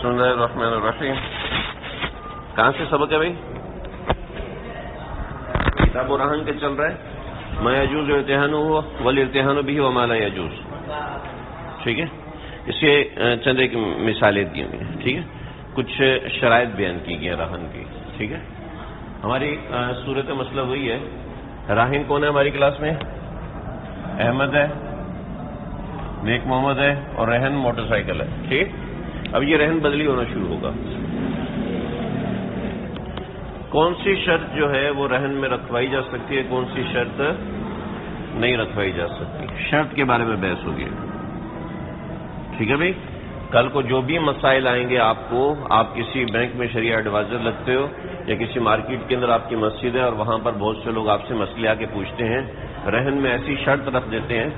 بسم اللہ الرحمن الرحیم. کہاں سے سبق ہے بھائی؟ کتاب و رہن کے چل رہا ہے. ما یجوز ارتہان ہوا والارتہان بھی وما لا یجوز. ٹھیک ہے، اس کے چند ایک مثالیں دی ہوئی ہیں. ٹھیک ہے، کچھ شرائط بیان کی گئی ہیں رہن کی. ٹھیک ہے، ہماری صورت مسئلہ وہی ہے. راہن کون ہے ہماری کلاس میں؟ احمد ہے، نیک محمد ہے، اور رہن موٹر سائیکل ہے. ٹھیک، اب یہ رہن بدلی ہونا شروع ہوگا. کون سی شرط جو ہے وہ رہن میں رکھوائی جا سکتی ہے، کون سی شرط نہیں رکھوائی جا سکتی، شرط کے بارے میں بحث ہوگی. ٹھیک ہے بھائی، کل کو جو بھی مسائل آئیں گے آپ کو، آپ کسی بینک میں شریعہ ایڈوائزر لگتے ہو یا کسی مارکیٹ کے اندر آپ کی مسجد ہے اور وہاں پر بہت سے لوگ آپ سے مسئلے آ کے پوچھتے ہیں، رہن میں ایسی شرط رکھ دیتے ہیں،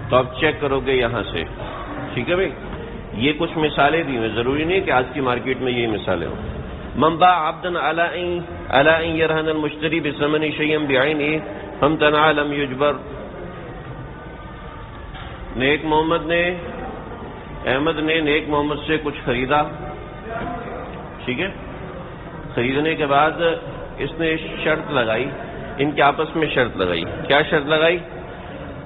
تو آپ چیک کرو گے یہاں سے. ٹھیک ہے بھائی، یہ کچھ مثالیں دی ہیں، ضروری نہیں کہ آج کی مارکیٹ میں یہی مثالیں ہوں. من باع عبدا على ان يرهن المشتري بثمن شيئا بعينه فامتنع لم يجبر. نیک محمد نے، احمد نے نیک محمد سے کچھ خریدا. ٹھیک ہے، خریدنے کے بعد اس نے شرط لگائی، ان کے آپس میں شرط لگائی. کیا شرط لگائی؟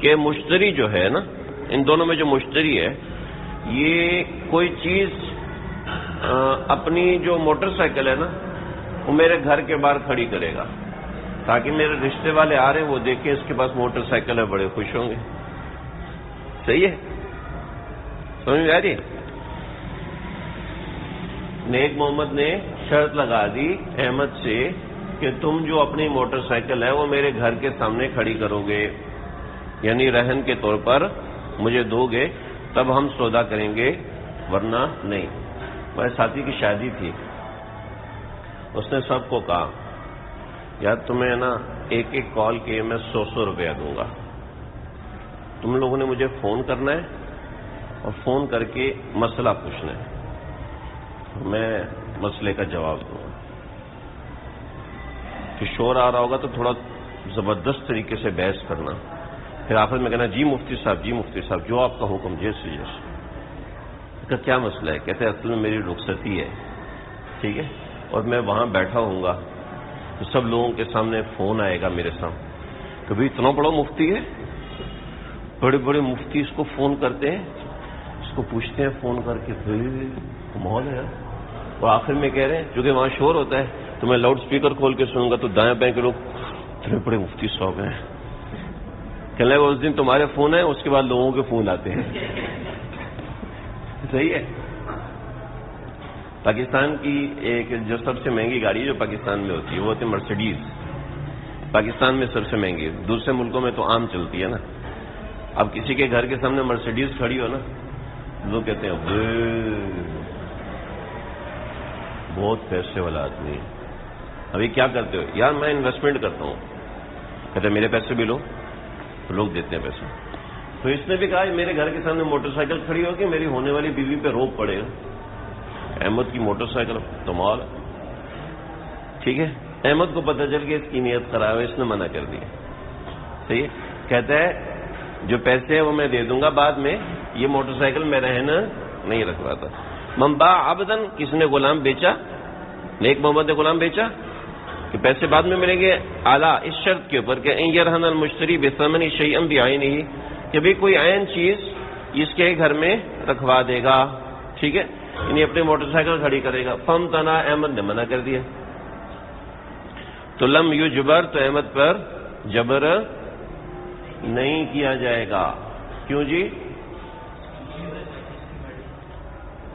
کہ مشتری جو ہے نا، ان دونوں میں جو مشتری ہے، یہ کوئی چیز اپنی جو موٹر سائیکل ہے نا وہ میرے گھر کے باہر کھڑی کرے گا، تاکہ میرے رشتے والے آ رہے ہیں وہ دیکھیں اس کے پاس موٹر سائیکل ہے، بڑے خوش ہوں گے. صحیح ہے، سمجھ میں آ رہی ہے؟ نیک محمد نے شرط لگا دی احمد سے کہ تم جو اپنی موٹر سائیکل ہے وہ میرے گھر کے سامنے کھڑی کرو گے، یعنی رہن کے طور پر مجھے دو گے تب ہم سودا کریں گے، ورنہ نہیں. میرے ساتھی کی شادی تھی، اس نے سب کو کہا یار تمہیں نا ایک ایک کال کے میں 100 روپیہ دوں گا، تم لوگوں نے مجھے فون کرنا ہے اور فون کر کے مسئلہ پوچھنا ہے، میں مسئلے کا جواب دوں گا. کہ شور آ رہا ہوگا تو تھوڑا زبردست طریقے سے بحث کرنا، پھر آخر میں کہنا جی مفتی صاحب، جی مفتی صاحب، جو آپ کا حکم، جیسے جیسے. کا کیا مسئلہ ہے؟ کہتے ہیں اصل میں میری رخصتی ہے. ٹھیک ہے، اور میں وہاں بیٹھا ہوں گا تو سب لوگوں کے سامنے فون آئے گا میرے سامنے، کبھی اتنا بڑا مفتی ہے، بڑے بڑے مفتی اس کو فون کرتے ہیں، اس کو پوچھتے ہیں فون کر کے، کمال ہے. اور آخر میں کہہ رہے ہیں چونکہ وہاں شور ہوتا ہے تو میں لاؤڈ اسپیکر کھول کے سنوں گا تو دائیں بائیں کے لوگ اتنے بڑے مفتی صاحب ہیں، کہنے لگا اس دن تمہارے فون ہیں، اس کے بعد لوگوں کے فون آتے ہیں. صحیح ہے. پاکستان کی ایک جو سب سے مہنگی گاڑی جو پاکستان میں ہوتی ہے وہ ہوتی ہے مرسیڈیز. پاکستان میں سب سے مہنگی، دوسرے ملکوں میں تو عام چلتی ہے نا. اب کسی کے گھر کے سامنے مرسیڈیز کھڑی ہو نا، لوگ کہتے ہیں بہت پیسے والا آدمی ہے. ابھی کیا کرتے ہو؟ یار میں انویسٹمنٹ کرتا ہوں. کہتے ہیں میرے پیسے بھی لو، تو لوگ دیتے ہیں پیسے. تو اس نے بھی کہا میرے گھر کے سامنے موٹر سائیکل کھڑی ہوگی، میری ہونے والی بیوی پہ روب پڑے گا. احمد کی موٹر سائیکل کمال. ٹھیک ہے، احمد کو پتہ چل کے اس کی نیت خراب ہے، اس نے منع کر دیا. صحیح ہے، کہتا ہے جو پیسے ہیں وہ میں دے دوں گا بعد میں، یہ موٹر سائیکل میں رہنا نہیں رکھواتا. من باع عبدا، کس نے غلام بیچا، نیک محمد نے غلام بیچا کہ پیسے بعد میں ملیں گے، اعلیٰ اس شرط کے اوپر کہ ان یرہن المشتری بثمن شیئا بعینہ، کہ بھی کوئی عین چیز اس کے گھر میں رکھوا دے گا. ٹھیک ہے، یعنی اپنی موٹر سائیکل کھڑی کرے گا. فامتنع، احمد نے منع کر دیا. تو لم یجبر، تو احمد پر جبر نہیں کیا جائے گا. کیوں جی؟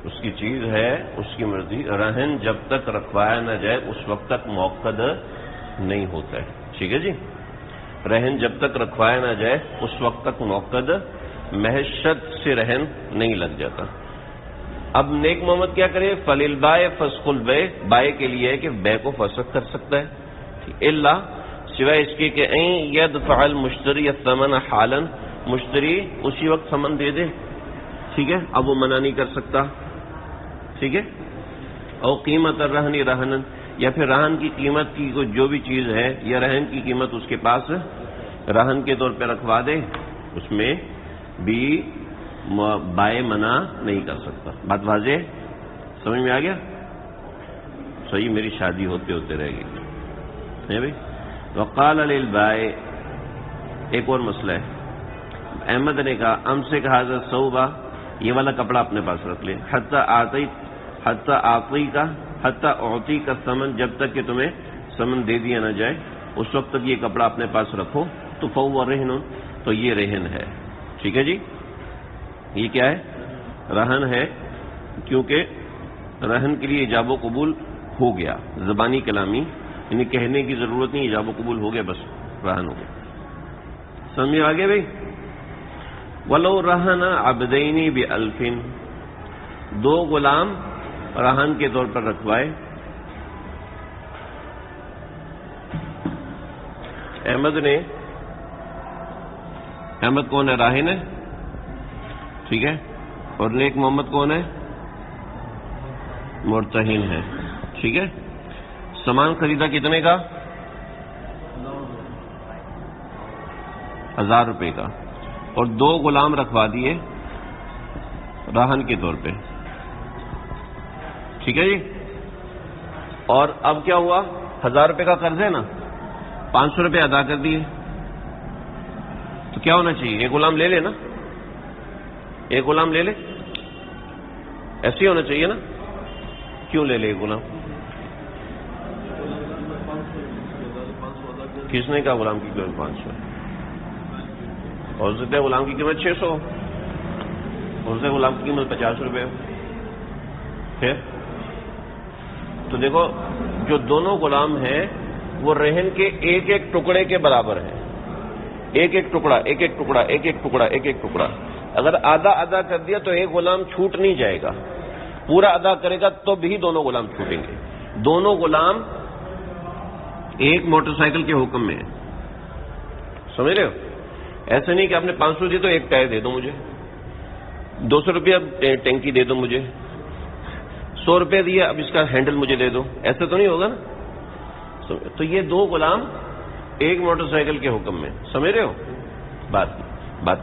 اس کی چیز ہے، اس کی مرضی. رہن جب تک رکھوایا نہ جائے اس وقت تک موقد نہیں ہوتا ہے. ٹھیک ہے جی، رہن جب تک رکھوایا نہ جائے اس وقت تک موقد، محض شرط سے رہن نہیں لگ جاتا. اب نیک محمد کیا کرے؟ فللبائع فسخ البیع، بائع کے لیے ہے کہ بیع کو فسخ کر سکتا ہے، الا سوائے اس کے کہ ان یدفع المشتری الثمن حالا، مشتری اسی وقت ثمن دے دے. ٹھیک ہے، اب وہ منع نہیں کر سکتا. ٹھیک ہے، او قیمت الرہن رہنا، یا پھر رہن کی قیمت کی کوئی جو بھی چیز ہے یا رہن کی قیمت اس کے پاس رہن کے طور پہ رکھوا دے، اس میں بھی بائع منع نہیں کر سکتا. بات واضح؟ سمجھ میں آ گیا؟ صحیح، میری شادی ہوتے ہوتے رہ گئی ہے بھائی. وقال للبائع، ایک اور مسئلہ ہے. احمد نے کہا امسک ھذا الثوب، یہ والا کپڑا اپنے پاس رکھ لے، حتی اعطی کا ثمن، جب تک کہ تمہیں ثمن دے دیا نہ جائے اس وقت تک یہ کپڑا اپنے پاس رکھو. تو فہو رہن، تو یہ رہن ہے. ٹھیک ہے جی، یہ کیا ہے؟ رہن ہے، کیونکہ رہن کے لیے ایجاب و قبول ہو گیا، زبانی کلامی، یعنی کہنے کی ضرورت نہیں، ایجاب و قبول ہو گیا، بس رہن ہو گیا. سمجھ آ گیا بھائی؟ وَلَوْ رَهَنَ عَبْدَيْنِ بِأَلْفٍ، دو غلام رہن کے طور پر رکھوائے. احمد کون ہے؟ راہن ہے، ٹھیک ہے. اور نیک محمد کون ہے؟ مرتہن ہے، ٹھیک ہے. سامان خریدا کتنے کا؟ 1000 روپے کا، اور دو غلام رکھوا دیے راہن کے طور پہ. ٹھیک ہے جی. اور اب کیا ہوا؟ 1000 روپے کا قرض ہے نا، 500 روپے ادا کر دیے. تو کیا ہونا چاہیے؟ ایک غلام لے لے نا، ایک غلام لے لے، ایسے ہی ہونا چاہیے نا. کیوں لے لے ایک غلام؟ کس نے کہا غلام کی قیمت 500 ہے؟ اور سکتا ہے غلام کی قیمت 600 ہو، اور سے غلام کی قیمت 50 روپے ہو. پھر تو دیکھو، جو دونوں غلام ہیں وہ رہن کے ایک ایک ٹکڑے کے برابر ہیں. ایک ایک ٹکڑا، ایک ایک ٹکڑا، ایک ایک ٹکڑا، ایک ایک ٹکڑا. اگر آدھا ادا کر دیا تو ایک غلام چھوٹ نہیں جائے گا، پورا ادا کرے گا تو بھی دونوں غلام چھوٹیں گے. دونوں غلام ایک موٹر سائیکل کے حکم میں ہیں. سمجھ رہے ہو؟ ایسے نہیں کہ آپ نے 500 دی تو ایک ٹائر دے دو مجھے، 200 روپیہ ٹینکی دے دو مجھے، 100 روپے دیا اب اس کا ہینڈل مجھے دے دو. ایسا تو نہیں ہوگا نا. تو یہ دو غلام ایک موٹر سائیکل کے حکم میں. سمجھ رہے ہو بات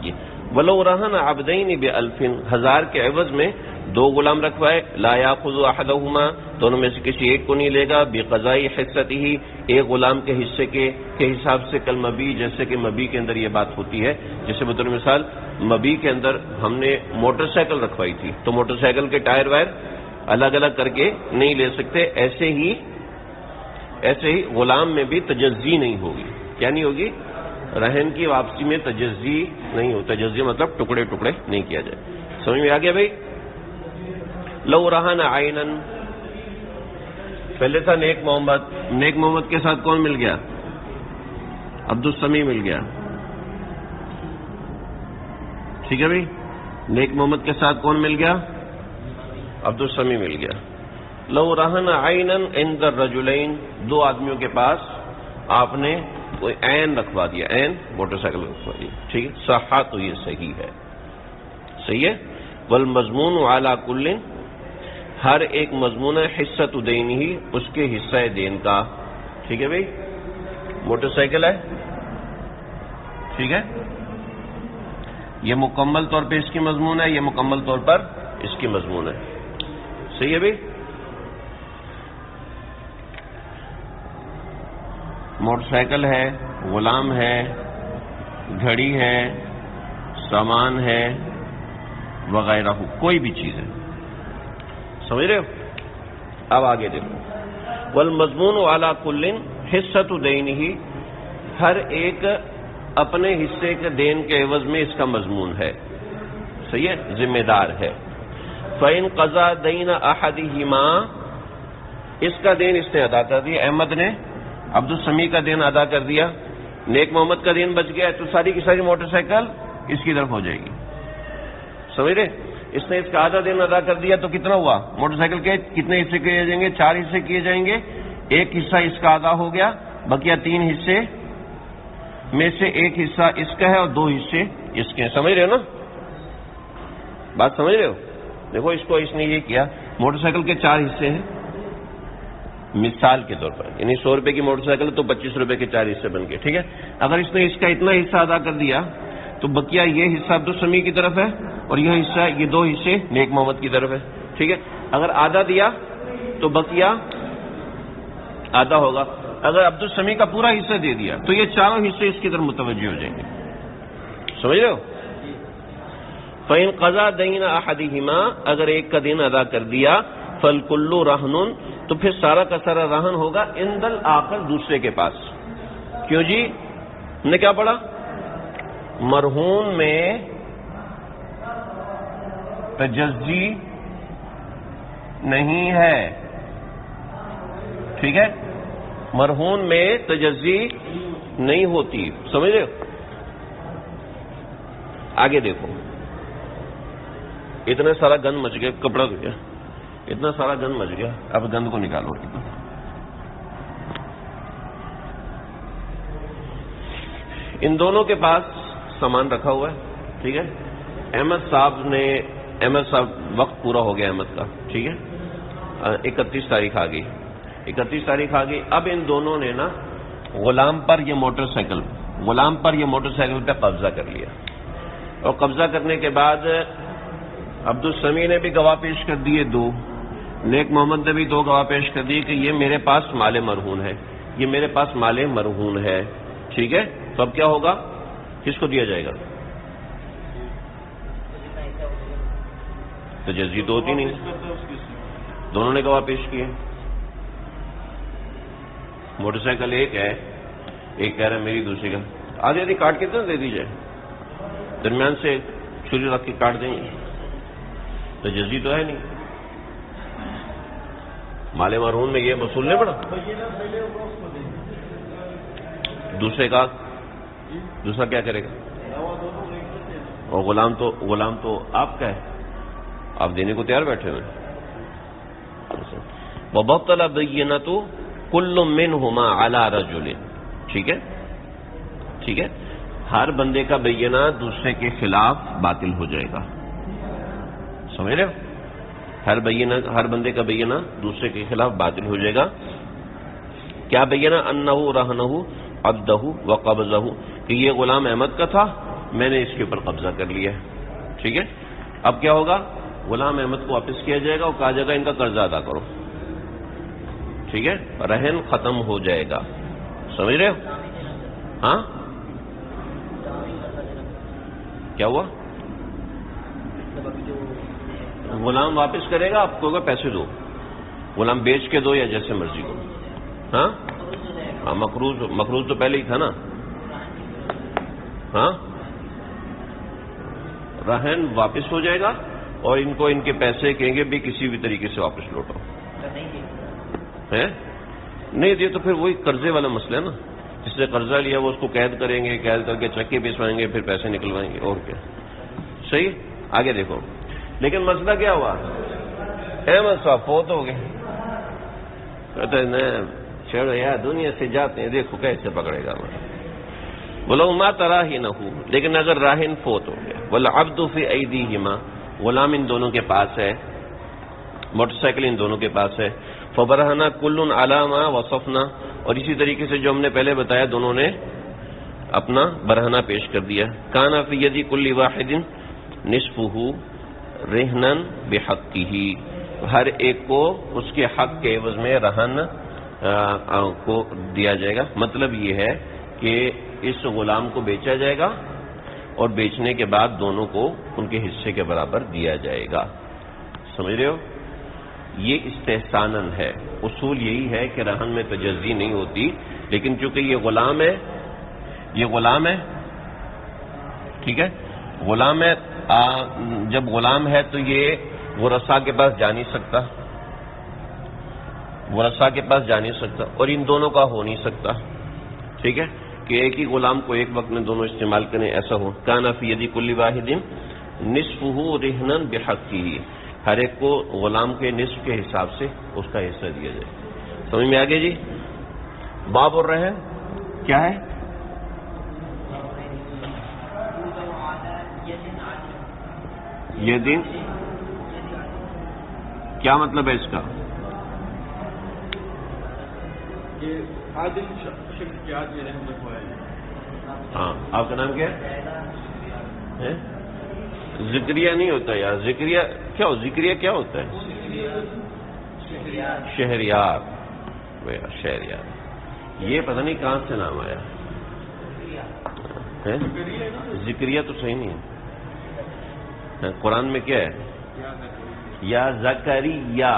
یہ؟ وَلَوْ رَهَنَ عَبْدَيْنِ بِأَلْفٍ، 1000 کے عوض میں دو غلام رکھوائے. لا يَأْخُذُ أَحَدَهُمَا، دونوں میں سے کسی ایک کو نہیں لے گا. بِقَضَاءِ حِصَّتِهِ، ایک غلام کے حصے کے حساب سے. کل مبی، جیسے کہ مبی کے اندر یہ بات ہوتی ہے. جیسے بطور مثال مبی کے اندر ہم نے موٹر سائیکل رکھوائی تھی تو موٹر سائیکل کے ٹائر وائر الگ الگ کر کے نہیں لے سکتے. ایسے ہی غلام میں بھی تجزی نہیں ہوگی. کیا نہیں ہوگی؟ رہن کی واپسی میں تجزی نہیں ہوتا. تجزی مطلب ٹکڑے ٹکڑے نہیں کیا جائے. سمجھ میں آ گیا بھائی؟ لو رہن عینن، پہلے تھا نیک محمد. نیک محمد کے ساتھ کون مل گیا؟ عبد السمیع مل گیا. ٹھیک ہے بھائی. نیک محمد کے ساتھ کون مل گیا؟ عبد السمیع مل گیا. لو رہن عینن عند الرجلین، دو آدمیوں کے پاس آپ نے کوئی عین رکھوا دیا، عین موٹر سائیکل رکھوا دیا. ٹھیک ہے، صحیح. تو یہ صحیح ہے، صحیح ہے. والمضمون علی کل، ہر ایک مضمون ہے حصۃ دینہ، اس کے حصہ دین کا. ٹھیک ہے بھائی. موٹر سائیکل ہے، ٹھیک ہے، یہ مکمل طور پہ اس کی مضمون ہے، یہ مکمل طور پر اس کی مضمون ہے. صحیح ہے بھائی. موٹر سائیکل ہے، غلام ہے، گھڑی ہے، سامان ہے، وغیرہ، کوئی بھی چیز ہے. سمجھ رہے ہو؟ اب آگے دیکھو. والمضمون علی کل حصۃ دینہ، ہر ایک اپنے حصے کے دین کے عوض میں اس کا مضمون ہے. صحیح ہے، ذمہ دار ہے. فإن قضا دین احدہما، اس کا دین اس نے ادا کر دیا. احمد نے عبد السمیع کا دین ادا کر دیا. نیک محمد کا دین بچ گیا تو ساری کی ساری موٹر سائیکل اس کی طرف ہو جائے گی. سمجھ رہے؟ اس نے اس کا آدھا دین ادا کر دیا تو کتنا ہوا؟ موٹر سائیکل کے کتنے حصے کیے جائیں گے؟ 4 حصے کیے جائیں گے. ایک حصہ اس کا آدھا ہو گیا، بقیہ 3 حصے میں سے ایک حصہ اس کا ہے اور 2 حصے اس کے ہیں. سمجھ رہے ہو نا بات؟ سمجھ رہے ہو؟ دیکھو اس کو اس نے یہ کیا، موٹر سائیکل کے 4 حصے ہیں مثال کے طور پر، یعنی 100 روپے کی موٹر سائیکل تو 25 روپے کے 4 حصے بن گئے. ٹھیک ہے. اگر اس نے اس کا اتنا حصہ ادا کر دیا تو بقیہ یہ حصہ عبد السمیع کی طرف ہے اور یہ حصہ، یہ 2 حصے نیک محمد کی طرف ہے. ٹھیک ہے. اگر آدھا دیا تو بقیہ آدھا ہوگا. اگر عبد السمیع کا پورا حصہ دے دیا تو یہ چاروں حصے اس کی طرف متوجہ ہو جائیں گے. سمجھ رہے ہو؟ فَإِنْ قَضَى دَيْنَ أَحَدِهِمَا اگر ایک کا دین ادا کر دیا فَالْكُلُّ رَهْنٌ تو پھر سارا کا سارا رہن ہوگا عند الآخر دوسرے کے پاس. کیوں جی؟ ہم نے کیا پڑھا؟ مرہون میں تجزی نہیں ہے. ٹھیک ہے؟ مرہون میں تجزی نہیں ہوتی. سمجھ رہے ہو؟ آگے دیکھو، اتنا سارا گند مچ گیا، کپڑا دھو گیا، اتنا سارا گند مچ گیا. اب گند کو نکالو. ان دونوں کے پاس سامان رکھا ہوا ہے. ٹھیک ہے؟ احمد صاحب وقت پورا ہو گیا احمد کا. ٹھیک ہے؟ 31 تاریخ آ گئی. 31 تاریخ آ گئی. اب ان دونوں نے نا غلام پر یہ موٹر سائیکل پہ قبضہ کر لیا. اور قبضہ کرنے کے بعد عبد السمیع نے بھی گواہ پیش کر دیے 2، نیک محمد نے بھی 2 گواہ پیش کر دیے کہ یہ میرے پاس مال مرہون ہے، یہ میرے پاس مال مرہون ہے. ٹھیک ہے؟ تو اب کیا ہوگا؟ کس کو دیا جائے گا؟ تجزی تو ہوتی نہیں. دونوں نے گواہ پیش کیے. موٹر سائیکل ایک ہے، ایک کہہ رہا ہے میری، دوسری کا آدھی آدھی کاٹ کے تو دے دی جائے، درمیان سے چھری رکھ کے کاٹ دیں گے. تجزی تو ہے نہیں. مال مرہون میں یہ وصول نہیں پڑا. دوسرا کیا کرے گا؟ اور غلام تو آپ کا ہے، آپ دینے کو تیار بیٹھے ہوئے. وَبَطَّلَ بَيِّنَةُ كُلُّ مِنْهُمَا عَلَى رَجُلٍ. ٹھیک ہے؟ ہر بندے کا بینہ دوسرے کے خلاف باطل ہو جائے گا. سمجھ رہے ہو؟ ہر بندے کا بینہ دوسرے کے خلاف باطل ہو جائے گا. کیا بینہ؟ انہ رہنہ عبدہ وقبضہ، کہ یہ غلام احمد کا تھا، میں نے اس کے اوپر قبضہ کر لیا. ٹھیک ہے؟ اب کیا ہوگا؟ غلام احمد کو واپس کیا جائے گا اور کہا جائے گا ان کا قرضہ ادا کرو. ٹھیک ہے؟ رہن ختم ہو جائے گا. سمجھ رہے ہو؟ ہاں کیا ہوا؟ غلام واپس کرے گا، آپ کو ہوگا پیسے دو، غلام بیچ کے دو یا جیسے مرضی ہو. ہاں مقروض تو پہلے ہی تھا نا. ہاں رہن واپس ہو جائے گا اور ان کو ان کے پیسے کہیں گے بھی کسی بھی طریقے سے واپس لوٹو. نہیں دیے تو پھر وہی قرضے والا مسئلہ ہے نا. جس نے قرضہ لیا وہ اس کو قید کریں گے، قید کر کے چکے پسوائیں گے، پھر پیسے نکلوائیں گے. اور کیا؟ صحیح. آگے دیکھو. لیکن مسئلہ کیا ہوا؟ احمد صاحب فوت ہو گئے. کہتے ہیں چھوڑو یار، دنیا سے جاتے ہیں، دیکھو کیسے پکڑے گا. بولو ما تراہنہ، لیکن اگر راہن فوت ہو گیا، والعبد فی ایدیہما، غلام ان دونوں کے پاس ہے، موٹر سائیکل ان دونوں کے پاس ہے. فبرہنہ کل علی ما وصفنا، اور اسی طریقے سے جو ہم نے پہلے بتایا دونوں نے اپنا برہنہ پیش کر دیا. کان فی ید کل واحد نصفہ رہنا بحقہ، ہر ایک کو اس کے حق کے عوض میں رہن کو دیا جائے گا. مطلب یہ ہے کہ اس غلام کو بیچا جائے گا اور بیچنے کے بعد دونوں کو ان کے حصے کے برابر دیا جائے گا. سمجھ رہے ہو؟ یہ استحساناً ہے. اصول یہی ہے کہ رہن میں تجزی نہیں ہوتی، لیکن چونکہ یہ غلام ہے، ٹھیک ہے، غلام ہے. جب غلام ہے تو یہ ورثاء کے پاس جا نہیں سکتا، اور ان دونوں کا ہو نہیں سکتا. ٹھیک ہے؟ کہ ایک ہی غلام کو ایک وقت میں دونوں استعمال کریں، ایسا ہو. کان فی ید کل واحد نصفہ رہنا بحقہ، ہر ایک کو غلام کے نصف کے حساب سے اس کا حصہ دیا جائے. سمجھ میں آگے جی؟ باب الرہن کیا ہے؟ یہ دن کیا مطلب ہے اس کا؟ ہاں آپ کا نام کیا ہے؟ ذکریہ نہیں ہوتا یار. ذکریہ کیا ہوتا ہے؟ شہریار، شہریار، یہ پتہ نہیں کہاں سے نام آیا ہے، ذکریہ تو صحیح نہیں ہے، قرآن میں کیا ہے؟ یا زکریہ،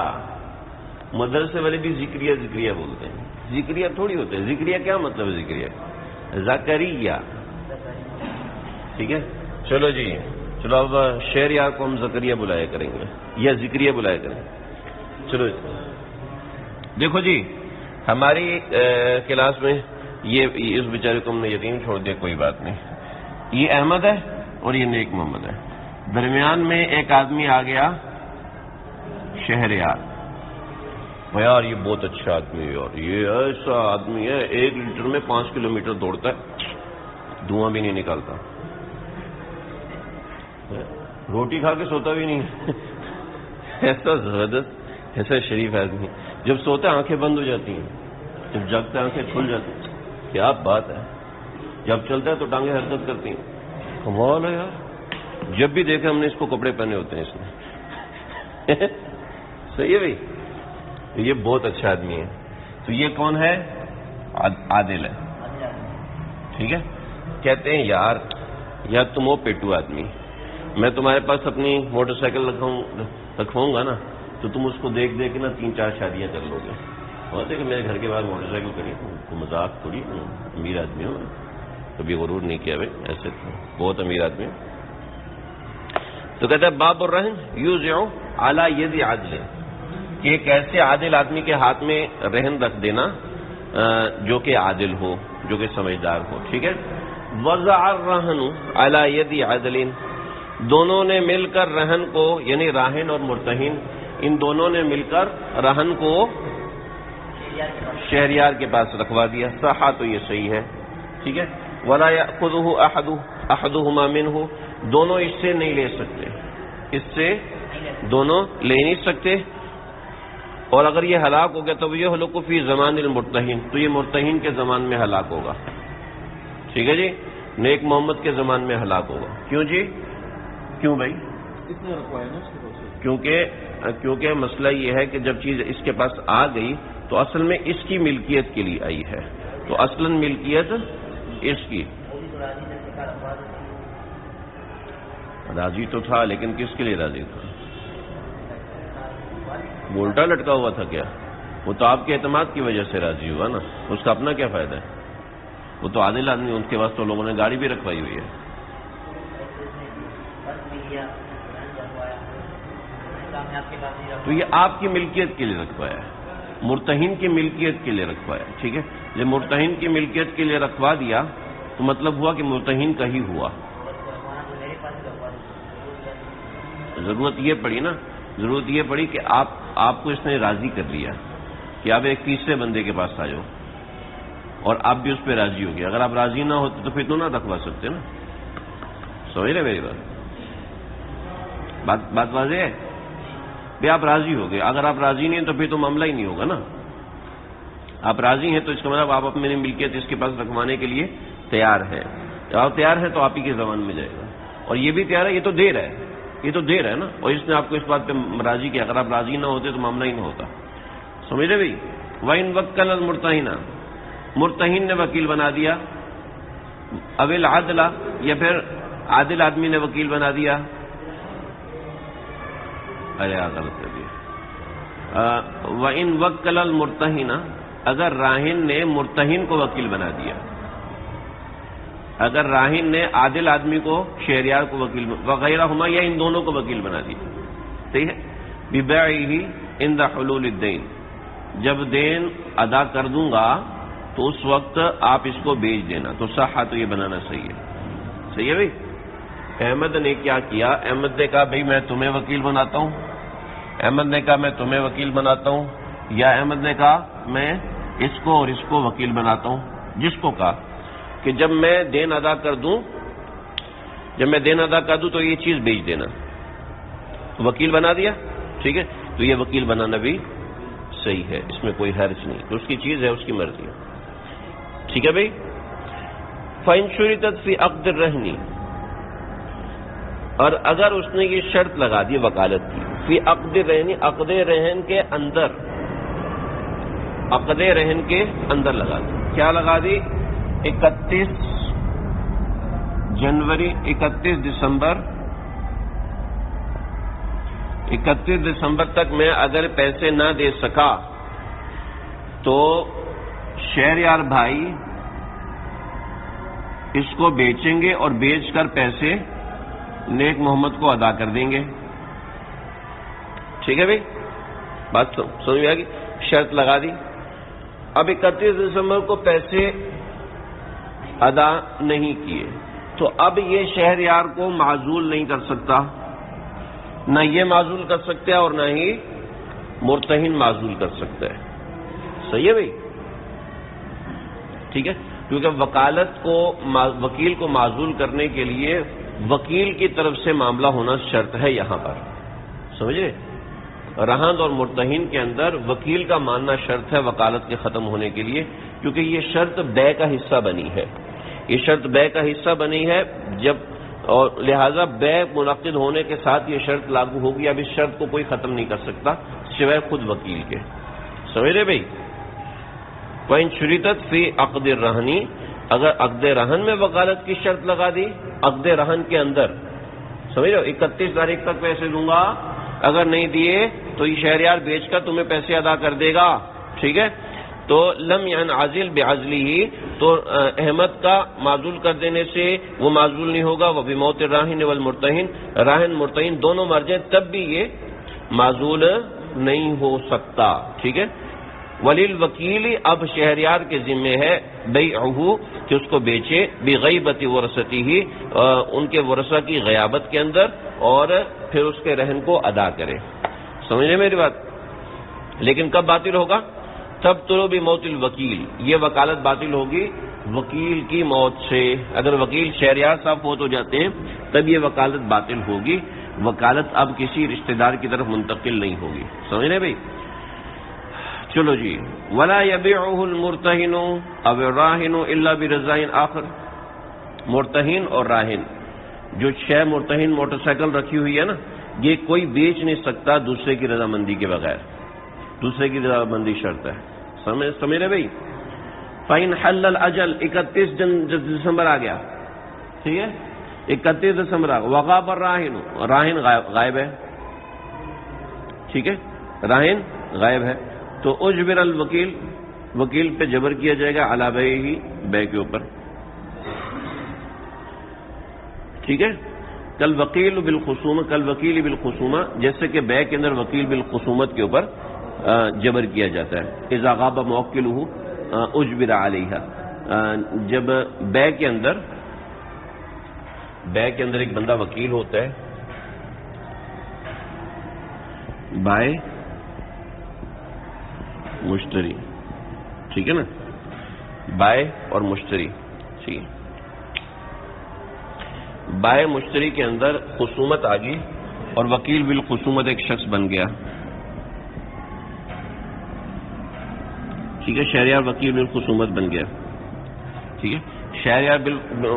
مدرسے والے بھی ذکریہ ذکریہ بولتے ہیں، ذکریہ تھوڑی ہوتے ہیں، ذکریہ کیا مطلب ہے ذکریہ؟ زکریہ، ٹھیک ہے؟ چلو جی، چلو اب شہریار کو ہم زکریہ بلایا کریں گے یا ذکریہ بلایا کریں گے۔ چلو دیکھو جی، ہماری کلاس میں یہ اس بیچارے کو ہم نے یتیم چھوڑ دیا، کوئی بات نہیں، یہ احمد ہے اور یہ نیک محمد ہے، درمیان میں ایک آدمی آ گیا شہریار، یار یہ بہت اچھا آدمی ہے، اور یہ ایسا آدمی ہے 1 لیٹر میں 5 کلومیٹر دوڑتا ہے، دھواں بھی نہیں نکالتا، روٹی کھا کے سوتا بھی نہیں، ایسا زبردست، ایسا شریف آدمی، جب سوتا ہے آنکھیں بند ہو جاتی ہیں، جب جاگتا ہے آنکھیں کھل جاتی ہیں، کیا بات ہے، جب چلتا ہے تو ٹانگیں حرکت کرتی ہیں، کمال ہے یار، جب بھی دیکھا ہم نے اس کو کپڑے پہنے ہوتے ہیں اس نے، صحیح ہے بھائی، یہ بہت اچھا آدمی ہے، تو یہ کون ہے؟ عادل ہے، ٹھیک ہے؟ کہتے ہیں یار تم ہو پیٹو آدمی، میں تمہارے پاس اپنی موٹر سائیکل رکھواؤں گا نا تو تم اس کو دیکھ دیکھ کے نا 3-4 شادیاں کر لو گے، بات ہے کہ میرے گھر کے باہر موٹر سائیکل کری، تو مذاق تھوڑی، امیر آدمی ہوں، کبھی غرور نہیں کیا بھائی، ایسے بہت امیر آدمی ہوں۔ تو کہتا ہے باب الرہن یوزع علی ید عادل، کہ ایک ایسے عادل آدمی کے ہاتھ میں رہن رکھ دینا جو کہ عادل ہو، جو کہ سمجھدار ہو، ٹھیک ہے؟ وضع الرہن علی ید عادل، دونوں نے مل کر رہن کو، یعنی راہن اور مرتہن، ان دونوں نے مل کر رہن کو شہریار کے پاس رکھوا دیا، صحا تو یہ صحیح ہے، ٹھیک ہے؟ ولا یأخذہ احدہما منہ، دونوں اس سے نہیں لے سکتے، اس سے دونوں لے نہیں سکتے، اور اگر یہ ہلاک ہو گیا تو یہ ہلاک فی زمان المرتہن، تو یہ مرتہن کے زمان میں ہلاک ہوگا، ٹھیک ہے جی؟ نیک محمد کے زمان میں ہلاک ہوگا، کیوں جی؟ کیوں بھائی؟ کیونکہ مسئلہ یہ ہے کہ جب چیز اس کے پاس آ گئی تو اصل میں اس کی ملکیت کے لیے آئی ہے، تو اصلاً ملکیت اس کی، راضی تو تھا لیکن کس کے لیے راضی تھا؟ وہ الٹا لٹکا ہوا تھا کیا؟ وہ تو آپ کے اعتماد کی وجہ سے راضی ہوا نا، اس کا اپنا کیا فائدہ ہے؟ وہ تو عادل آدمی، ان کے پاس تو لوگوں نے گاڑی بھی رکھوائی ہوئی ہے، تو یہ آپ کی ملکیت کے لیے رکھوایا ہے، مرتہن کی ملکیت کے لیے رکھوایا، ٹھیک ہے؟ جب مرتہن کی ملکیت کے لیے رکھوا دیا تو مطلب ہوا کہ مرتہن کا ہی ہوا، ضرورت یہ پڑی کہ آپ کو اس نے راضی کر لیا کہ آپ ایک تیسرے بندے کے پاس آ جاؤ، اور آپ بھی اس پہ راضی ہو گئے، اگر آپ راضی نہ ہوتے تو پھر تو نہ رکھوا سکتے نا، سمجھ رہے میری بات واضح ہے؟ بھائی آپ راضی ہو گئے، اگر آپ راضی نہیں ہیں تو پھر تو معاملہ ہی نہیں ہوگا نا، آپ راضی ہیں تو اس کا مطلب آپ اپنی ملکیت اس کے پاس رکھوانے کے لیے تیار ہیں، جب آپ تیار ہیں تو آپ ہی کے زمان میں جائے گا، اور یہ بھی تیار ہے، یہ تو دیر ہے نا، اور اس نے آپ کو اس بات پہ راضی کیا، اگر آپ راضی نہ ہوتے تو معاملہ ہی نہ ہوتا، سمجھ رہے بھائی؟ وَإِن وَكَّلَ الْمُرْتَهِنَ، مرتہن نے وکیل بنا دیا، او العدل، یا پھر عادل آدمی نے وکیل بنا دیا، غلط کر دیا، وَإِن وَكَّلَ الْمُرْتَهِنَ، اگر راہن نے مرتہن کو وکیل بنا دیا، اگر راہن نے عادل آدمی کو شہریار کو وکیل وغیرہما، یا ان دونوں کو وکیل بنا دیا، صحیح ہے؟ بِبَيْعِهِ عِنْدَ حُلُولِ الدَّيْنِ، جب دین ادا کر دوں گا تو اس وقت آپ اس کو بیچ دینا، تو صحا تو یہ بنانا صحیح ہے بھائی؟ احمد نے کیا کیا؟ احمد نے کہا بھائی میں تمہیں وکیل بناتا ہوں، یا احمد نے کہا میں اس کو اور اس کو وکیل بناتا ہوں، جس کو کہا کہ جب میں دین ادا کر دوں تو یہ چیز بیچ دینا، وکیل بنا دیا، ٹھیک ہے؟ تو یہ وکیل بنانا بھی صحیح ہے، اس میں کوئی حرج نہیں، تو اس کی چیز ہے، اس کی مرضی ہے، ٹھیک ہے بھائی؟ فَإِن شُرِطَتْ فِي عَقْدِ الرَّهْنِ، اور اگر اس نے یہ شرط لگا دی وکالت کی فی عقد رہن، عقد رہن کے اندر، عقد رہن کے اندر لگا دی. کیا لگا دی؟ 31 جنوری 31 دسمبر تک میں اگر پیسے نہ دے سکا تو شہریار بھائی اس کو بیچیں گے اور بیچ کر پیسے نیک محمد کو ادا کر دیں گے. ٹھیک ہے بھائی، بات سمجھ میں آ گئی؟ شرط لگا دی. اب 31 دسمبر کو پیسے ادا نہیں کیے تو اب یہ شہریار کو معزول نہیں کر سکتا، نہ یہ معزول کر سکتا ہے اور نہ ہی مرتہن معزول کر سکتا ہے. صحیح ہے بھائی؟ ٹھیک ہے، کیونکہ وکالت کو وکیل کو معزول کرنے کے لیے وکیل کی طرف سے معاملہ ہونا شرط ہے. یہاں پر سمجھے، رہند اور مرتہن کے اندر وکیل کا ماننا شرط ہے وکالت کے ختم ہونے کے لیے، کیونکہ یہ شرط بے کا حصہ بنی ہے. یہ شرط بے کا حصہ بنی ہے جب، اور لہذا بے منعقد ہونے کے ساتھ یہ شرط لاگو ہوگی. اب اس شرط کو کوئی ختم نہیں کر سکتا سوائے خود وکیل کے. سمجھ رہے بھائی؟ وَإِن شُرِطَتْ فِي عَقْدِ الرَّهْنِ، اگر عقد رہن میں وکالت کی شرط لگا دی، عقد رہن کے اندر، سمجھ رہے ہو، 31 تاریخ تک پیسے دوں گا، اگر نہیں دیے تو یہ شہریار بیچ کر تمہیں پیسے ادا کر دے گا. ٹھیک ہے، تو لم ينعزل بعزله، تو احمد کا معزول کر دینے سے وہ معزول نہیں ہوگا. وہ بموت الراہن والمرتہن، راہن مرتہن دونوں مر جائیں تب بھی یہ معزول نہیں ہو سکتا. ٹھیک ہے، وللوکیل، اب شہریار کے ذمے ہے بیعہ، کہ اس کو بیچے، بغیبت ورثتہ، ان کے ورثہ کی غیابت کے اندر، اور پھر اس کے رہن کو ادا کرے. سمجھ رہے میری بات؟ لیکن کب باطل ہوگا؟ تب طلوع بموت الوکیل، یہ وکالت باطل ہوگی وکیل کی موت سے. اگر وکیل شہریار صاحب فوت ہو جاتے ہیں تب یہ وکالت باطل ہوگی. وکالت اب کسی رشتہ دار کی طرف منتقل نہیں ہوگی. سمجھ رہے بھائی؟ چلو جی، ولا یبیعہ المرتہن او الراہن الا برضا آخر. مرتہن اور راہن، جو شے مرتہن موٹر سائیکل رکھی ہوئی ہے نا، یہ کوئی بیچ نہیں سکتا دوسرے کی رضامندی کے بغیر. دوسرے کی رضامندی شرط ہے. سمجھ رہے بھائی؟ فَإِنْ حَلَّ الْأَجَلِ، 31 دسمبر آ گیا. ٹھیک ہے، 31 دسمبر آ گیا. وغاب الراہن، راہن غائب ہے. ٹھیک ہے، راہن غائب ہے تو اجبر الوکیل، وکیل پہ جبر کیا جائے گا علی بیعہ، بے کے اوپر. ٹھیک ہے، کل وکیل بالخصومہ، جیسے کہ بے کے اندر وکیل بالخصومت کے اوپر جبر کیا جاتا ہے. اذا غاب موکلہ اجبر علیہ، جب بے کے اندر ایک بندہ وکیل ہوتا ہے، بائے مشتری. ٹھیک ہے نا، بائے اور مشتری. ٹھیک ہے، بائے مشتری کے اندر خصومت آ گئی اور وکیل بالخصومت ایک شخص بن گیا. ٹھیک ہے، شہریار وکیل بالخصومت بن گیا. ٹھیک ہے، شہریار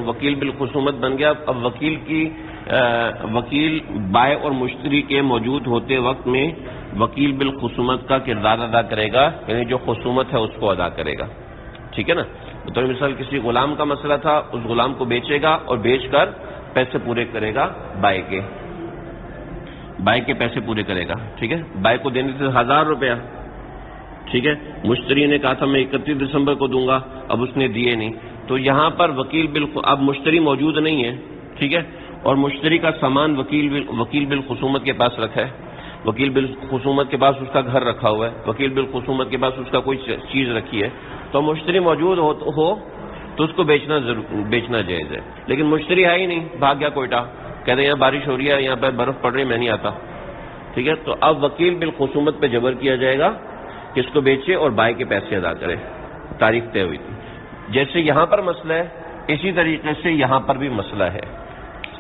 وکیل بالخصومت بن گیا. اب وکیل بائے اور مشتری کے موجود ہوتے وقت میں وکیل بالخصومت کا کردار ادا کرے گا، یعنی جو خصومت ہے اس کو ادا کرے گا. ٹھیک ہے نا، تو مثال کسی غلام کا مسئلہ تھا، اس غلام کو بیچے گا اور بیچ کر پیسے پورے کرے گا بائے کے پیسے پورے کرے گا. ٹھیک ہے، بائے کو دینے سے 1000 روپیہ. ٹھیک ہے، مشتری نے کہا تھا میں 31 دسمبر کو دوں گا، اب اس نے دیے نہیں، تو یہاں پر اب مشتری موجود نہیں ہے. ٹھیک ہے، اور مشتری کا سامان وکیل بالخصومت کے پاس رکھا ہے، وکیل بالخصومت کے پاس اس کا گھر رکھا ہوا ہے، وکیل بالخصومت کے پاس اس کا کوئی چیز رکھی ہے، تو مشتری موجود ہو تو اس کو بیچنا جائز ہے. لیکن مشتری ہے ہی نہیں، بھاگ گیا کوئٹہ، کہتے ہیں یہاں بارش ہو رہی ہے، یہاں پہ برف پڑ رہی ہے، میں نہیں آتا. ٹھیک ہے، تو اب وکیل بالخصومت پہ جبر کیا جائے گا کہ اس کو بیچے اور بائے کے پیسے ادا کرے. تاریخ طے ہوئی تھی. جیسے یہاں پر مسئلہ ہے اسی طریقے سے یہاں پر بھی مسئلہ ہے.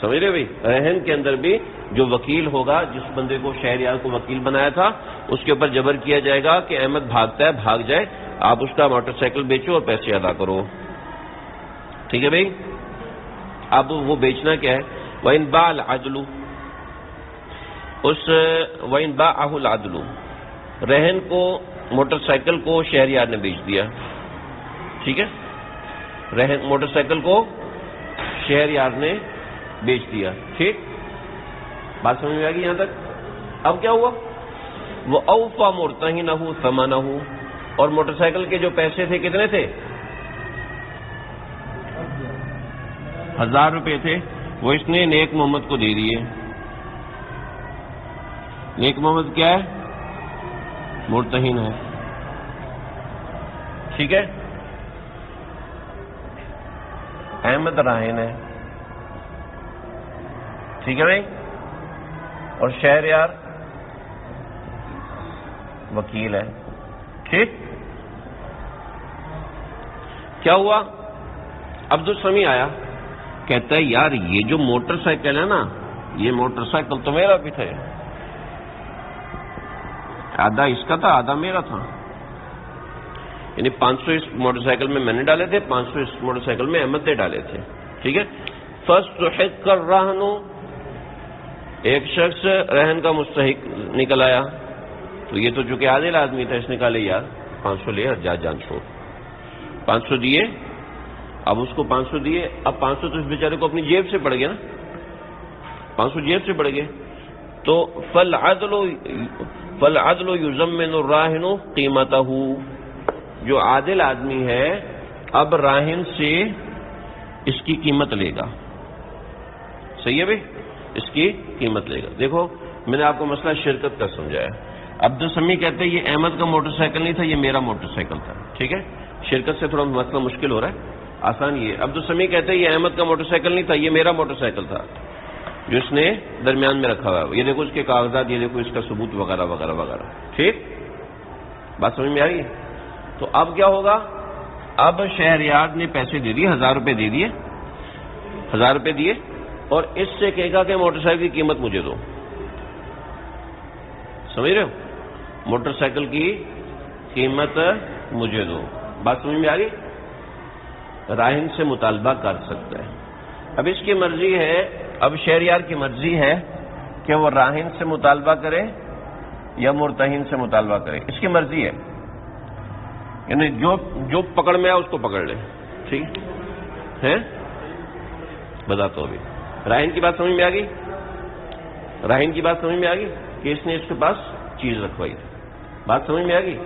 سمجھ رہے بھائی؟ رہن کے اندر بھی جو وکیل ہوگا، جس بندے کو شہریار کو وکیل بنایا تھا، اس کے اوپر جبر کیا جائے گا کہ احمد بھاگتا ہے، بھاگ جائے، آپ اس کا موٹر سائیکل بیچو اور پیسے ادا کرو. ٹھیک ہے بھائی؟ اب وہ بیچنا کیا ہے؟ وَإِنْ بَاعَ الْعَدْلُ، اس وَإِنْ بَاعَهُ الْعَدْلُ، رہن کو، موٹر سائیکل کو شہریار نے بیچ دیا، ٹھیک ہے، رہن موٹر سائیکل کو شہریار نے بیچ دیا، ٹھیک، بات سمجھ میں آ گئی یہاں تک؟ اب کیا ہوا؟ وہ اوفا مرتہنہ ثمنہ، اور موٹر سائیکل کے جو پیسے تھے کتنے تھے؟ 1000 روپے تھے، وہ اس نے نیک محمد کو دے دیے۔ نیک محمد کیا ہے؟ مرتہن ہے، ٹھیک ہے، احمد راہن ہے، ٹھیک ہے بھائی، اور شہریار وکیل ہے، ٹھیک۔ کیا ہوا؟ عبد السمیع آیا، کہتا ہے یار یہ جو موٹر سائیکل ہے نا، یہ موٹر سائیکل تو میرا بھی تھا، آدھا اس کا تھا آدھا میرا تھا، یعنی 500 اس موٹر سائیکل میں نے ڈالے تھے، 500 اس موٹر سائیکل میں احمد نے ڈالے تھے، ٹھیک ہے۔ فاستحق الرہن، ایک شخص رہن کا مستحق نکل آیا، تو یہ تو چونکہ عادل آدمی تھا، اس نے کہا لے یار 500 لے اور جان چھوڑ، 500 دیے، اب اس کو 500 دیے، اب 500 تو اس بیچارے کو اپنی جیب سے پڑ گیا نا، 500 جیب سے پڑ گئے، تو فالعدل یضمن الراہن قیمتہ، جو عادل آدمی ہے اب راہن سے اس کی قیمت لے گا، صحیح ہے بھائی، اس کی قیمت لے گا۔ دیکھو میں نے آپ کو مسئلہ شرکت کا سمجھایا، عبد السمیع کہتے ہیں یہ احمد کا موٹر سائیکل نہیں تھا، یہ میرا موٹر سائیکل تھا، ٹھیک ہے، شرکت سے تھوڑا مسئلہ مشکل ہو رہا ہے، آسان یہ ہے۔ عبد السمیع کہتے ہیں یہ احمد کا موٹر سائیکل نہیں تھا، یہ میرا موٹر سائیکل تھا جو اس نے درمیان میں رکھا ہوا ہے، یہ دیکھو اس کے کاغذات، یہ دیکھو اس کا ثبوت وغیرہ وغیرہ وغیرہ، ٹھیک، بات سمجھ میں آ رہی ہے؟ تو اب کیا ہوگا؟ اب شہریار نے پیسے دے دیے، 1000 روپے دے دیے، 1000 روپے دیے، اور اس سے کہے گا کہ موٹر سائیکل کی قیمت مجھے دو، سمجھ رہے ہو؟ موٹر سائیکل کی قیمت مجھے دو، بات سمجھ میں آ گئی؟ راہن سے مطالبہ کر سکتا ہے، اب اس کی مرضی ہے، اب شہریار کی مرضی ہے کہ وہ راہن سے مطالبہ کرے یا مرتہن سے مطالبہ کرے، اس کی مرضی ہے، یعنی جو پکڑ میں آئے اس کو پکڑ لے، ٹھیک ہے، بتاتا ہوں ابھی۔ راہن کی بات سمجھ میں آ گئی؟ راہن کی بات سمجھ میں آ گئی کہ اس نے اس کے پاس چیز رکھوائی تھی، بات سمجھ میں آ گئی؟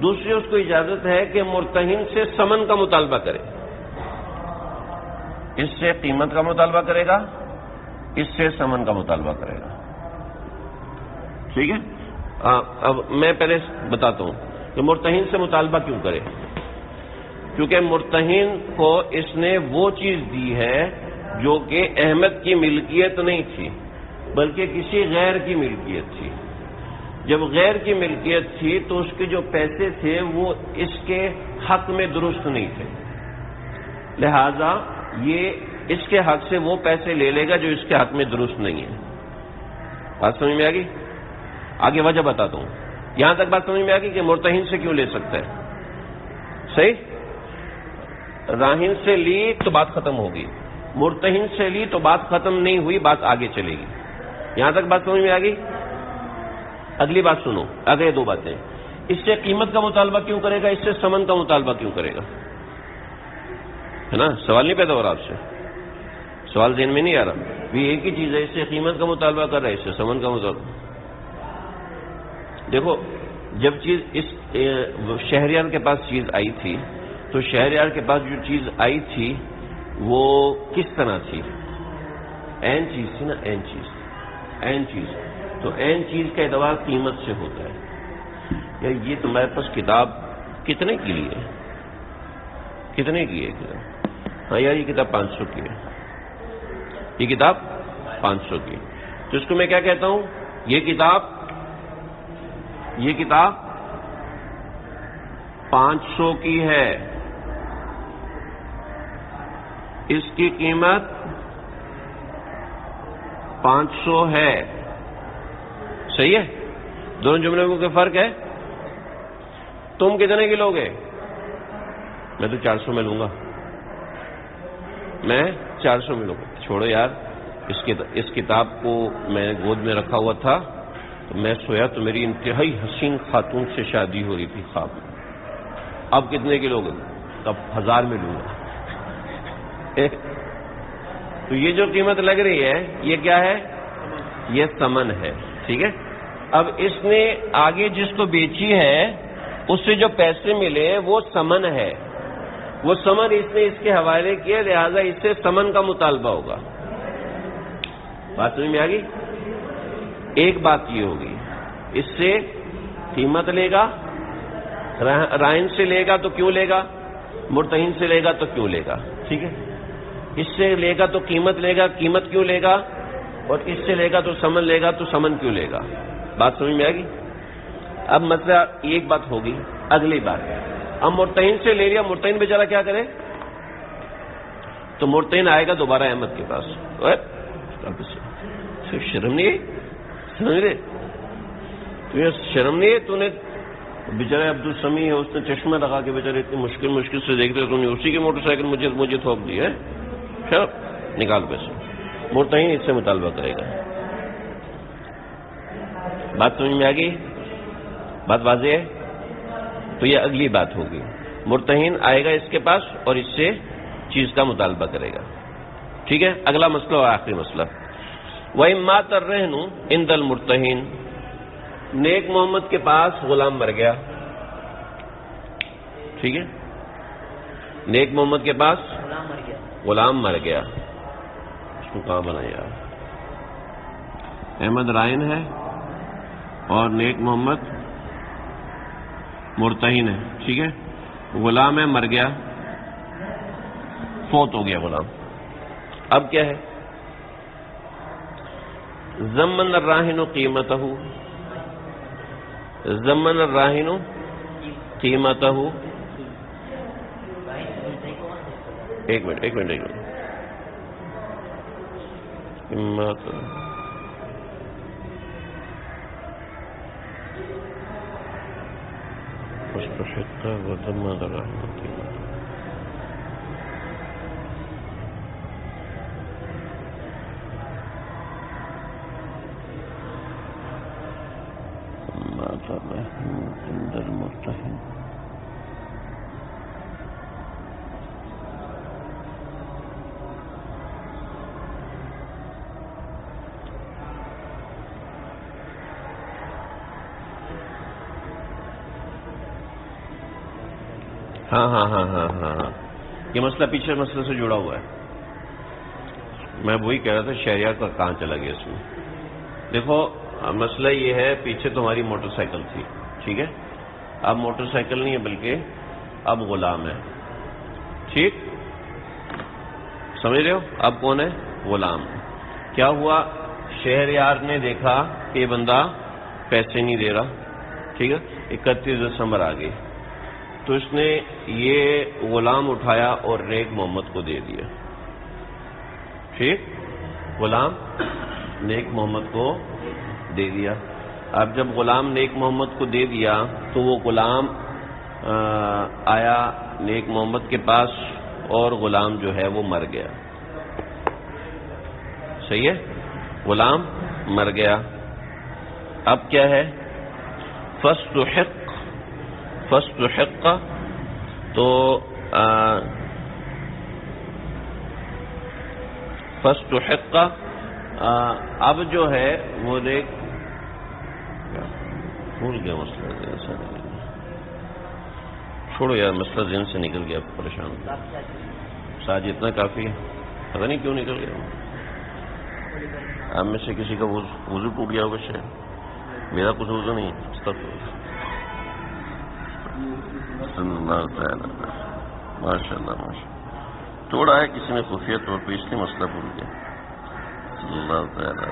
دوسری اس کو اجازت ہے کہ مرتہن سے ثمن کا مطالبہ کرے، اس سے قیمت کا مطالبہ کرے گا، اس سے ثمن کا مطالبہ کرے گا، ٹھیک ہے۔ اب میں پہلے بتاتا ہوں کہ مرتہن سے مطالبہ کیوں کرے، کیونکہ مرتہن کو اس نے وہ چیز دی ہے جو کہ احمد کی ملکیت نہیں تھی بلکہ کسی غیر کی ملکیت تھی۔ جب غیر کی ملکیت تھی تو اس کے جو پیسے تھے وہ اس کے حق میں درست نہیں تھے، لہذا یہ اس کے حق سے وہ پیسے لے لے گا جو اس کے حق میں درست نہیں ہے، بات سمجھ میں آ گئی؟ آگے وجہ بتاتا ہوں، یہاں تک بات سمجھ میں آ گئی کہ مرتہن سے کیوں لے سکتا ہے، صحیح؟ راہن سے لی تو بات ختم ہوگی، مرتہن سے لی تو بات ختم نہیں ہوئی، بات آگے چلے گی، یہاں تک بات سمجھ میں آ گئی؟ اگلی بات سنو، اگلے دو باتیں، اس سے قیمت کا مطالبہ کیوں کرے گا، اس سے ثمن کا مطالبہ کیوں کرے گا، ہے نا؟ سوال نہیں پیدا ہو رہا آپ سے؟ سوال ذہن میں نہیں آ رہا؟ بھی ایک ہی چیز ہے، اس سے قیمت کا مطالبہ کر رہا ہے، اس سے ثمن کا مطالبہ۔ دیکھو جب چیز اس شہریار کے پاس چیز آئی تھی تو شہریار کے پاس جو چیز آئی تھی وہ کس طرح تھی؟ عین چیز تھی نا، عین چیز، عین چیز، تو عین چیز کا اعتبار قیمت سے ہوتا ہے۔ یار یہ تمہارے پاس کتاب کتنے کی لی ہے؟ کتنے کی ہے کتاب؟ ہاں یار یہ کتاب 500 کی ہے، یہ کتاب 500 کی، تو اس کو میں کیا کہتا ہوں؟ یہ کتاب 500 کی ہے، اس کی قیمت 500 ہے، صحیح ہے؟ دونوں جملوں میں کوئی فرق ہے؟ تم کتنے کی لوگے؟ میں تو 400 میں لوں گا، میں 400 میں لوں گا، چھوڑو یار اس کتاب کو میں نے گود میں رکھا ہوا تھا، تو میں سویا تو میری انتہائی حسین خاتون سے شادی ہو رہی تھی خواب میں. اب کتنے کے لوگ؟ اب 1000 میں لوں گا. تو یہ جو قیمت لگ رہی ہے یہ کیا ہے؟ یہ ثمن ہے. ٹھیک ہے. اب اس نے آگے جس کو بیچی ہے اس سے جو پیسے ملے وہ ثمن ہے. وہ ثمن اس نے اس کے حوالے کیا، لہذا اس سے ثمن کا مطالبہ ہوگا. بات سمجھ میں آ گئی؟ ایک بات یہ ہوگی، اس سے قیمت لے گا، رائن سے لے گا تو کیوں لے گا، مرتہن سے لے گا تو کیوں لے گا. ٹھیک ہے. اس سے لے گا تو قیمت لے گا، قیمت کیوں لے گا، اور اس سے لے گا تو ثمن لے گا تو ثمن کیوں لے گا. بات سمجھ میں آ گئی؟ اب مسئلہ ایک بات ہوگی. اگلی بات، اب مرتہن سے لے لیا، مرتہن بیچارہ کیا کرے؟ تو مرتہن آئے گا دوبارہ احمد کے پاس. شرم نہیں ہے؟ سمجھ رہے؟ تمہیں شرم نہیں ہے؟ تو نے بیچارے عبدالسمی ہے، اس نے چشمہ لگا کے بیچارے اتنی مشکل سے دیکھتے تو نے اسی کی موٹر سائیکل مجھے تھوپ دی ہے. چلو نکال پیسے. مرتہن اس سے مطالبہ کرے گا. بات سمجھ میں آ گئی؟ بات واضح ہے؟ تو یہ اگلی بات ہوگی. مرتہن آئے گا اس کے پاس اور اس سے چیز کا مطالبہ کرے گا. ٹھیک ہے. اگلا مسئلہ اور آخری مسئلہ، وَإِن مَاتَ الرَّهْنُ عِندَ الْمُرْتَهِنِ. نیک محمد کے پاس غلام مر گیا. ٹھیک ہے. نیک محمد کے پاس غلام مر گیا. اس کو کہاں بنایا؟ احمد رائن ہے اور نیک محمد مرتہن ہے. ٹھیک ہے. غلام ہے، مر گیا، فوت ہو گیا غلام. اب کیا ہے؟ ضمن الراہن قیمتہ، ضمن الراہن قیمتہ. ایک منٹ قیمت مستحق وضمن الراہن قیمتہ. ہاں یہ مسئلہ پیچھے مسئلے سے جڑا ہوا ہے. میں وہی کہہ رہا تھا شہریار کا کہاں چلا گیا اس میں. دیکھو مسئلہ یہ ہے، پیچھے تمہاری موٹر سائیکل تھی. ٹھیک ہے. اب موٹر سائیکل نہیں ہے بلکہ اب غلام ہے. ٹھیک سمجھ رہے ہو؟ اب کون ہے؟ غلام. کیا ہوا؟ شہریار نے دیکھا کہ یہ بندہ پیسے نہیں دے رہا. ٹھیک ہے. 31 دسمبر آ گئی تو اس نے یہ غلام اٹھایا اور نیک محمد کو دے دیا. ٹھیک. غلام نیک محمد کو دے دیا. اب جب غلام نیک محمد کو دے دیا تو وہ غلام آیا نیک محمد کے پاس اور غلام جو ہے وہ مر گیا. صحیح ہے. غلام مر گیا. اب کیا ہے؟ فاستحق تو فاستحق اب جو ہے وہ دیکھ بھول گیا مسئلہ. چھوڑو یار، مسئلہ ذہن سے نکل گیا. پریشان ساج اتنا کافی ہے، پتہ نہیں کیوں نکل گیا. آپ میں سے کسی کا وضو ٹوٹ گیا ہوگا شاید. میرا کچھ وضو نہیں ہے. ماشاء اللہ تھوڑا ہے، کسی نے خفیہ طور پہ اس لیے مسئلہ بھول گیا. اللہ تعالیٰ